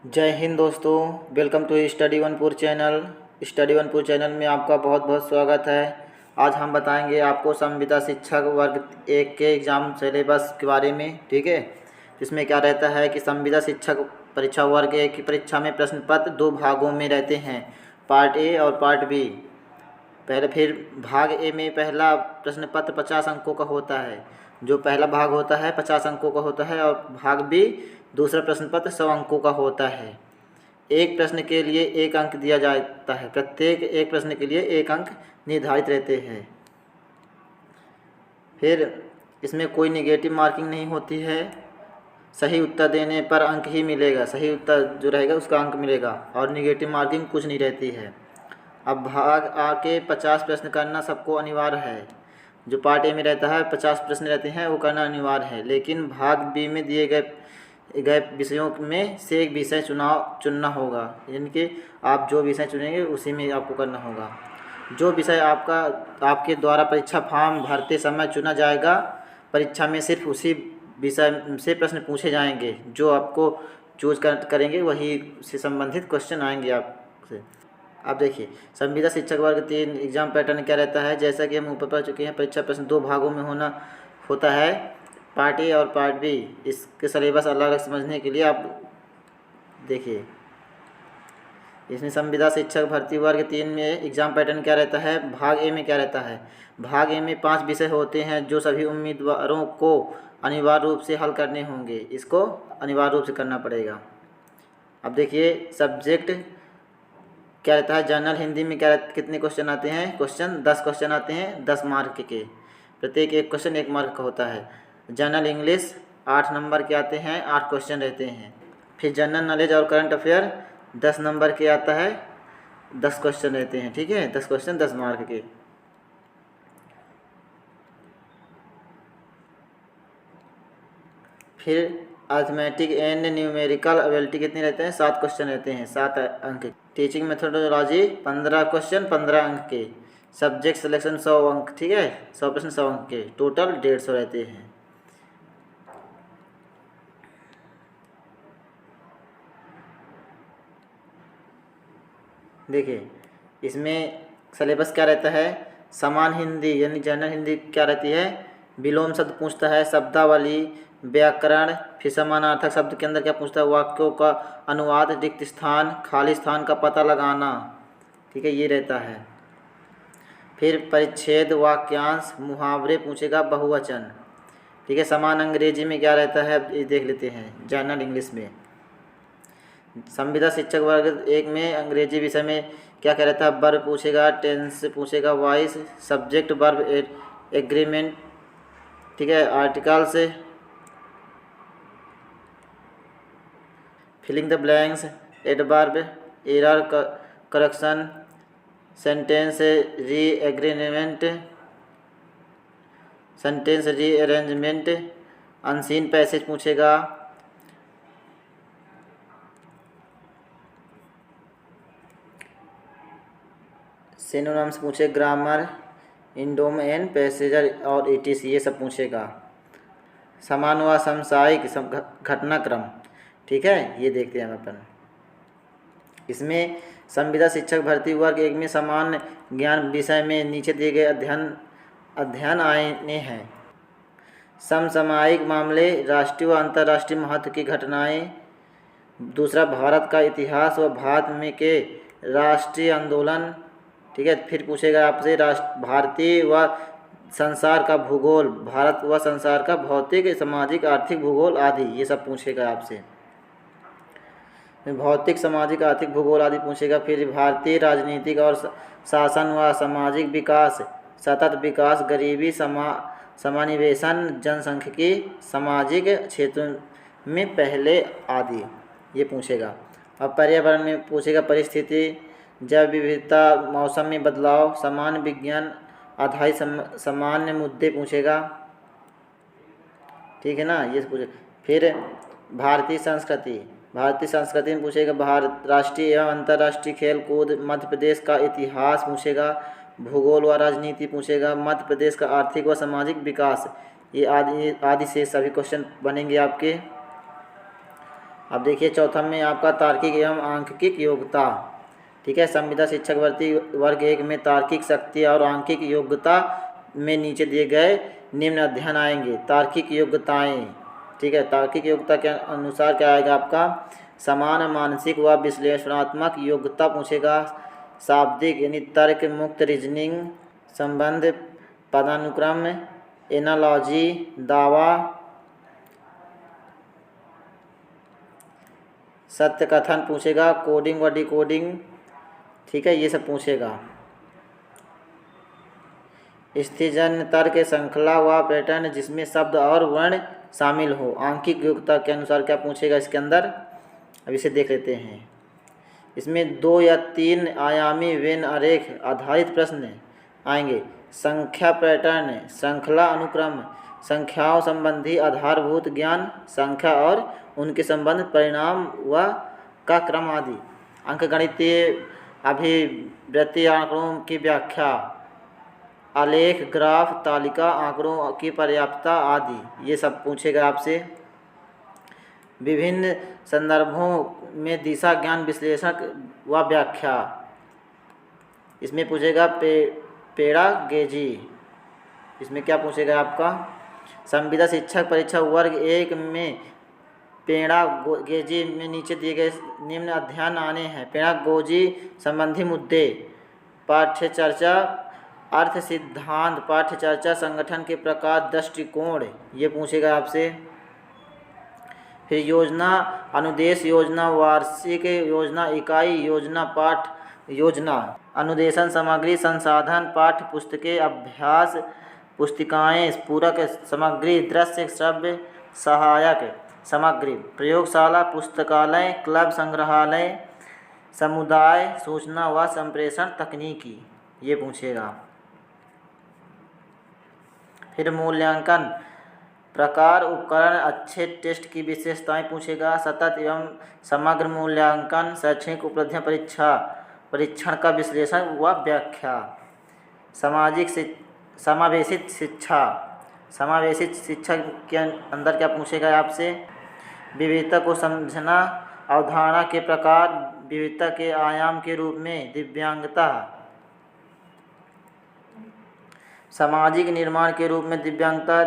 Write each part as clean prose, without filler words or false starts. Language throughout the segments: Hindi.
जय हिंद दोस्तों। वेलकम टू स्टडी वनपुर चैनल। स्टडी वनपुर चैनल में आपका बहुत बहुत स्वागत है। आज हम बताएंगे आपको संविदा शिक्षक वर्ग 1 के एग्ज़ाम सिलेबस के बारे में। ठीक है, इसमें क्या रहता है कि संविदा शिक्षक परीक्षा वर्ग 1 की परीक्षा में प्रश्न पत्र 2 भागों में रहते हैं, पार्ट ए और पार्ट बी। फिर भाग ए में पहला प्रश्न पत्र 50 अंकों का होता है। जो पहला भाग होता है 50 अंकों का होता है और भाग बी दूसरा प्रश्न पत्र 100 अंकों का होता है। एक प्रश्न के लिए 1 अंक दिया जाता है। प्रत्येक एक प्रश्न के लिए 1 अंक निर्धारित रहते हैं। फिर इसमें कोई निगेटिव मार्किंग नहीं होती है। सही उत्तर देने पर अंक ही मिलेगा। सही उत्तर जो रहेगा उसका अंक मिलेगा और निगेटिव मार्किंग कुछ नहीं रहती है। अब भाग आ के 50 प्रश्न करना सबको अनिवार्य है। जो पार्ट ए में रहता है 50 प्रश्न रहते हैं वो करना अनिवार्य है, लेकिन भाग बी में दिए गए विषयों में से एक विषय चुनना होगा। यानी कि आप जो विषय चुनेंगे उसी में आपको करना होगा। जो विषय आपके द्वारा परीक्षा फॉर्म भरते समय चुना जाएगा, परीक्षा में सिर्फ उसी विषय से प्रश्न पूछे जाएंगे। जो आपको चूज करेंगे वही से संबंधित क्वेश्चन आएंगे आपसे। अब देखिए, संविदा शिक्षक वर्ग 3 एग्जाम पैटर्न क्या रहता है। जैसा कि हम ऊपर पढ़ चुके हैं, परीक्षा प्रश्न 2 भागों में होता है, पार्ट ए और पार्ट बी। इसके सिलेबस अलग अलग समझने के लिए आप देखिए, इसमें संविदा शिक्षक भर्ती वर्ग 3 में एग्जाम पैटर्न क्या रहता है। भाग ए में क्या रहता है, भाग ए में 5 विषय होते हैं जो सभी उम्मीदवारों को अनिवार्य रूप से हल करने होंगे। इसको अनिवार्य रूप से करना पड़ेगा। अब देखिए, सब्जेक्ट क्या रहता है। जनरल हिंदी में कितने क्वेश्चन आते हैं, क्वेश्चन 10 क्वेश्चन आते हैं 10 मार्क के। प्रत्येक एक क्वेश्चन 1 मार्क का होता है। जनरल इंग्लिश 8 नंबर के आते हैं, 8 क्वेश्चन रहते हैं। फिर जनरल नॉलेज और करंट अफेयर 10 नंबर के आता है, 10 क्वेश्चन रहते हैं। ठीक है, 10 क्वेश्चन 10 मार्क के। फिर अर्थमेटिक एंड न्यूमेरिकल एबिलिटी कितने रहते हैं, 7 क्वेश्चन रहते हैं, 7 अंक। टीचिंग मेथोडोलॉजी 15 क्वेश्चन 15 अंक के। सब्जेक्ट सिलेक्शन 100 अंक। ठीक है, 100 प्रश्न 100 अंक के, टोटल 150 रहते हैं। देखिए, इसमें सिलेबस क्या रहता है। समान हिंदी यानी जनरल हिंदी क्या रहती है, विलोम शब्द पूछता है, शब्दावली, व्याकरण। फिर समानार्थक शब्द के अंदर क्या पूछता है, वाक्यों का अनुवाद, रिक्त स्थान, खाली स्थान का पता लगाना। ठीक है, ये रहता है। फिर परिच्छेद, वाक्यांश, मुहावरे पूछेगा, बहुवचन। ठीक है, समान अंग्रेजी में क्या रहता है ये देख लेते हैं। जनरल इंग्लिश में संविदा शिक्षक वर्ग 1 में अंग्रेजी विषय में क्या क्या रहता है। वर्ब पूछेगा, टेंस पूछेगा, वॉइस, सब्जेक्ट, वर्ब, एग्रीमेंट। ठीक है, articles, filling the blanks, adverb, error correction, sentence reagreement, sentence rearrangement, unseen passage पूछेगा। सिनोनिम्स पूछे, ग्रामर, इंडोम एंड पैसेजर और ईटीसी, ये सब पूछेगा। समान व समसामयिक घटनाक्रम। ठीक है, ये देखते हैं अपन। इसमें संविदा शिक्षक भर्ती वर्ग 1 में सामान्य ज्ञान विषय में नीचे दिए गए अध्ययन आने हैं। समसामयिक मामले, राष्ट्रीय व अंतर्राष्ट्रीय महत्व की घटनाएं। दूसरा, भारत का इतिहास व भारत में के राष्ट्रीय आंदोलन। ठीक है, फिर पूछेगा आपसे भारतीय व संसार का भूगोल, भारत व संसार का भौतिक, सामाजिक, आर्थिक भूगोल आदि, ये सब पूछेगा आपसे। भौतिक, सामाजिक, आर्थिक, भूगोल आदि पूछेगा। फिर भारतीय राजनीतिक और शासन व सामाजिक विकास, सतत विकास, गरीबी, समानिवेशन, जनसांख्यिकी, सामाजिक क्षेत्रों में पहले आदि, ये पूछेगा। अब पर्यावरण में पूछेगा, परिस्थिति, जैव विविधता, मौसम में बदलाव, सामान्य विज्ञान आधारित सामान्य मुद्दे पूछेगा। ठीक है ना, ये पूछे। फिर भारतीय संस्कृति में पूछेगा, राष्ट्रीय एवं अंतर्राष्ट्रीय खेल कूद, मध्य प्रदेश का इतिहास पूछेगा, भूगोल व राजनीति पूछेगा, मध्य प्रदेश का आर्थिक व सामाजिक विकास, ये आदि से सभी क्वेश्चन बनेंगे आपके। अब देखिए चौथा में आपका तार्किक एवं आंकिक योग्यता। ठीक है, संविदा शिक्षक भर्ती वर्ग 1 में तार्किक शक्ति और आंकिक योग्यता में नीचे दिए गए निम्न अध्ययन आएंगे। तार्किक योग्यताएं। ठीक है, तार्किक योग्यता के अनुसार क्या आएगा आपका? समान मानसिक व विश्लेषणात्मक योग्यता पूछेगा। शाब्दिक यानी तर्क मुक्त रीजनिंग, संबंध, पदानुक्रम, एनालॉजी, दावा, सत्य कथन पूछेगा। कोडिंग व डिकोडिंग। ठीक है, ये सब पूछेगा। स्थितिजन्य तर्क, श्रृंखला व पैटर्न जिसमें शब्द और वर्ण शामिल हो। आंकिक योग्यता के अनुसार क्या पूछेगा इसके अंदर? अब इसे देख लेते हैं। इसमें 2 या 3 आयामी वेन आरेख आधारित प्रश्न आएंगे। संख्या पैटर्न, श्रृंखला अनुक्रम, संख्याओं संबंधी आधारभूत ज्ञान, संख्या और उनके संबंध, परिणाम व का क्रम आदि। अंकगणितीय अभिव्यक्ति, आंकड़ों की व्याख्या, आलेख, ग्राफ, तालिका, आंकड़ों की पर्याप्तता आदि ये सब पूछेगा आपसे। विभिन्न संदर्भों में दिशा ज्ञान विश्लेषण व व्याख्या, इसमें पूछेगा पेडागोजी। इसमें क्या पूछेगा आपका? संविदा शिक्षक परीक्षा वर्ग 1 में पेडागोजी में नीचे दिए गए निम्न अध्ययन आने हैं। पेडागोजी संबंधी मुद्दे, पाठ्यचर्चा, अर्थ सिद्धांत, पाठ्यचर्चा, संगठन के प्रकार, दृष्टिकोण, ये पूछेगा आपसे। फिर योजना, अनुदेश योजना, वार्षिक योजना, इकाई योजना, पाठ योजना, अनुदेशन सामग्री, संसाधन, पाठ्य पुस्तकें, अभ्यास पुस्तिकाएँ, पूरक सामग्री, दृश्य श्रव्य सहायक सामग्री, प्रयोगशाला, पुस्तकालय, क्लब, संग्रहालय, समुदाय, सूचना व संप्रेषण तकनीकी, ये पूछेगा। फिर मूल्यांकन, प्रकार, उपकरण, अच्छे टेस्ट की विशेषताएं पूछेगा। सतत एवं समग्र मूल्यांकन, शैक्षणिक उपलब्धियां, परीक्षण का विश्लेषण व व्याख्या। समावेशित शिक्षा, समावेशित शिक्षा के अंदर क्या पूछेगा आपसे? विविधता को समझना, अवधारणा के प्रकार, विविधता के आयाम के रूप में दिव्यांगता, सामाजिक निर्माण के रूप में दिव्यांगता,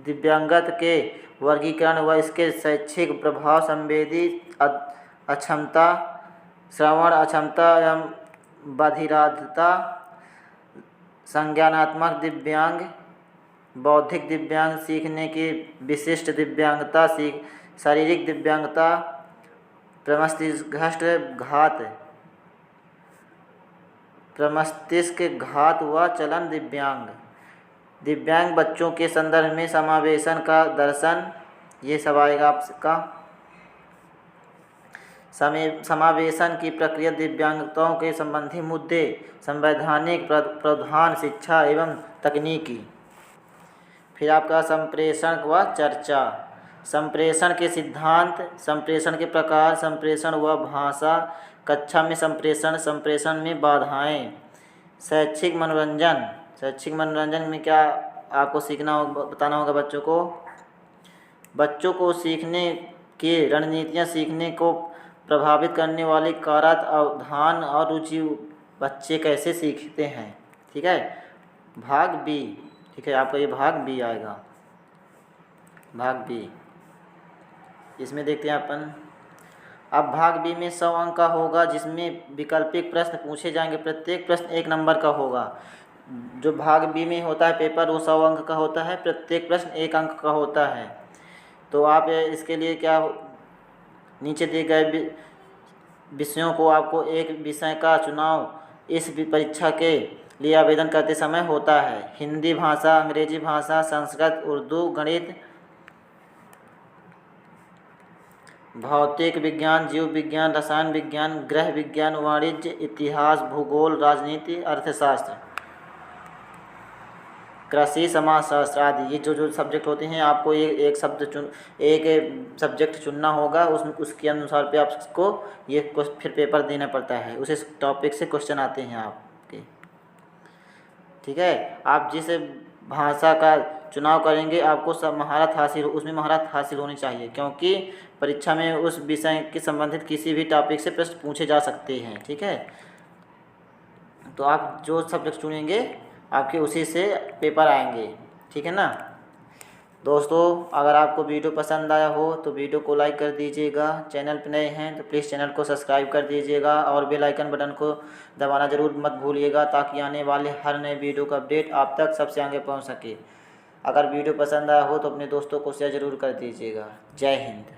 दिव्यांगत के वर्गीकरण व इसके शैक्षिक प्रभाव, संवेदी अक्षमता, श्रवण अक्षमता एवं बधिरता, संज्ञानात्मक दिव्यांग, बौद्धिक दिव्यांग, सीखने की विशिष्ट दिव्यांगता, शारीरिक दिव्यांगता, प्रमस्तिष्क घात व चलन दिव्यांग। दिव्यांग बच्चों के संदर्भ में समावेशन का दर्शन, ये सब आएगा आपका। समावेशन की प्रक्रिया, दिव्यांगताओं के संबंधी मुद्दे, संवैधानिक प्रावधान, शिक्षा एवं तकनीकी। फिर आपका संप्रेषण व चर्चा, संप्रेषण के सिद्धांत, संप्रेषण के प्रकार, संप्रेषण व भाषा, कक्षा में संप्रेषण, संप्रेषण में बाधाएं, शैक्षिक मनोरंजन। शैक्षिक मनोरंजन में क्या आपको सीखना होगा, बताना होगा बच्चों को सीखने की रणनीतियाँ, सीखने को प्रभावित करने वाली कारक, अवधान और रुचि, बच्चे कैसे सीखते हैं। ठीक है, भाग बी। ठीक है, आपका ये भाग बी आएगा, भाग बी। इसमें देखते हैं अपन। अब भाग बी में 100 अंक का होगा, जिसमें विकल्पिक प्रश्न पूछे जाएंगे। प्रत्येक प्रश्न 1 नंबर का होगा। जो भाग बी में होता है पेपर, वो 100 अंक का होता है। प्रत्येक प्रश्न 1 अंक का होता है। तो आप इसके लिए क्या, नीचे दिए गए विषयों को आपको एक विषय का चुनाव इस परीक्षा के लिए आवेदन करते समय होता है। हिंदी भाषा, अंग्रेजी भाषा, संस्कृत, उर्दू, गणित, भौतिक विज्ञान, जीव विज्ञान, रसायन विज्ञान, गृह विज्ञान, वाणिज्य, इतिहास, भूगोल, राजनीति, अर्थशास्त्र, कृषि, समाजशास्त्र आदि। ये जो सब्जेक्ट होते हैं, आपको एक सब्जेक्ट चुनना होगा। उसके अनुसार पे आपको ये फिर पेपर देना पड़ता है। उसी टॉपिक से क्वेश्चन आते हैं आपके। ठीक है, आप जिस भाषा का चुनाव करेंगे आपको सब महारत हासिल उसमें महारत हासिल होनी चाहिए, क्योंकि परीक्षा में उस विषय के संबंधित किसी भी टॉपिक से प्रश्न पूछे जा सकते हैं। ठीक है, तो आप जो सब्जेक्ट चुनेंगे आपके उसी से पेपर आएंगे। ठीक है ना दोस्तों, अगर आपको वीडियो पसंद आया हो तो वीडियो को लाइक कर दीजिएगा। चैनल पर नए हैं तो प्लीज़ चैनल को सब्सक्राइब कर दीजिएगा और बेल आइकन बटन को दबाना ज़रूर मत भूलिएगा, ताकि आने वाले हर नए वीडियो का अपडेट आप तक सबसे आगे पहुंच सके। अगर वीडियो पसंद आया हो तो अपने दोस्तों को शेयर ज़रूर कर दीजिएगा। जय हिंद।